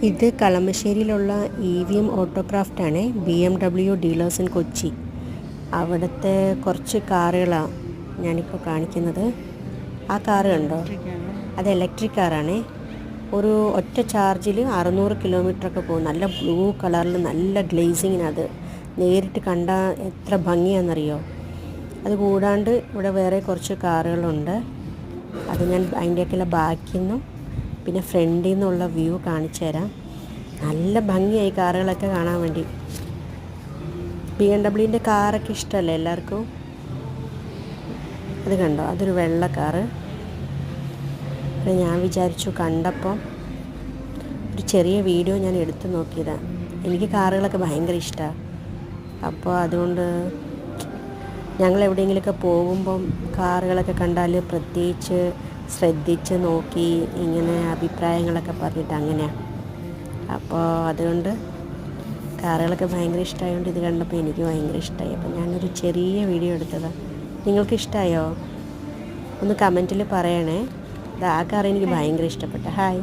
ഇത് കളമശ്ശേരിയിലുള്ള EVM ഓട്ടോക്രാഫ്റ്റാണ്. BMW dealers in Kochi. അവിടുത്തെ കുറച്ച് കാറുകളാണ് ഞാനിപ്പോൾ കാണിക്കുന്നത്. ആ കാറ് കണ്ടോ? അത് ഇലക്ട്രിക് കാറാണ്. ഒരു ഒറ്റ ചാർജിൽ 600 കിലോമീറ്ററൊക്കെ പോകും. നല്ല ബ്ലൂ കളറിൽ നല്ല ഗ്ലേസിങ്ങിനത് നേരിട്ട് കണ്ടാൽ എത്ര ഭംഗിയാണെന്നറിയോ. അത് കൂടാണ്ട് ഇവിടെ വേറെ കുറച്ച് കാറുകളുണ്ട്. അത് ഞാൻ അതിൻ്റെയൊക്കെയുള്ള ബാക്കിൽ നിന്നും പിന്നെ ഫ്രണ്ടിൽ നിന്നുള്ള വ്യൂ കാണിച്ചു തരാം. നല്ല ഭംഗിയായി കാറുകളൊക്കെ കാണാൻ വേണ്ടി. BMW കാറൊക്കെ ഇഷ്ടമല്ലേ എല്ലാവർക്കും? അത് കണ്ടോ, അതൊരു വെള്ള കാറ്. അപ്പോൾ ഞാൻ വിചാരിച്ചു, കണ്ടപ്പോൾ ഒരു ചെറിയ വീഡിയോ ഞാൻ എടുത്തു നോക്കിയതാണ്. എനിക്ക് കാറുകളൊക്കെ ഭയങ്കര ഇഷ്ടമാണ്. അപ്പോൾ അതുകൊണ്ട് ഞങ്ങൾ എവിടെയെങ്കിലുമൊക്കെ പോകുമ്പം കാറുകളൊക്കെ കണ്ടാൽ പ്രത്യേകിച്ച് ശ്രദ്ധിച്ച് നോക്കി ഇങ്ങനെ അഭിപ്രായങ്ങളൊക്കെ പറഞ്ഞിട്ട് അങ്ങനെയാണ്. അപ്പോൾ അതുകൊണ്ട് കാറുകളൊക്കെ ഭയങ്കര ഇഷ്ടമായതുകൊണ്ട് ഇത് കണ്ടപ്പോൾ എനിക്ക് ഭയങ്കര ഇഷ്ടമായി. അപ്പോൾ ഞാനൊരു ചെറിയ വീഡിയോ എടുത്തതാണ്. നിങ്ങൾക്ക് ഇഷ്ടമായോ? ഒന്ന് കമൻറ്റിൽ പറയണേ. ആ കാർ എനിക്ക് ഭയങ്കര ഇഷ്ടപ്പെട്ടു. ഹായ്.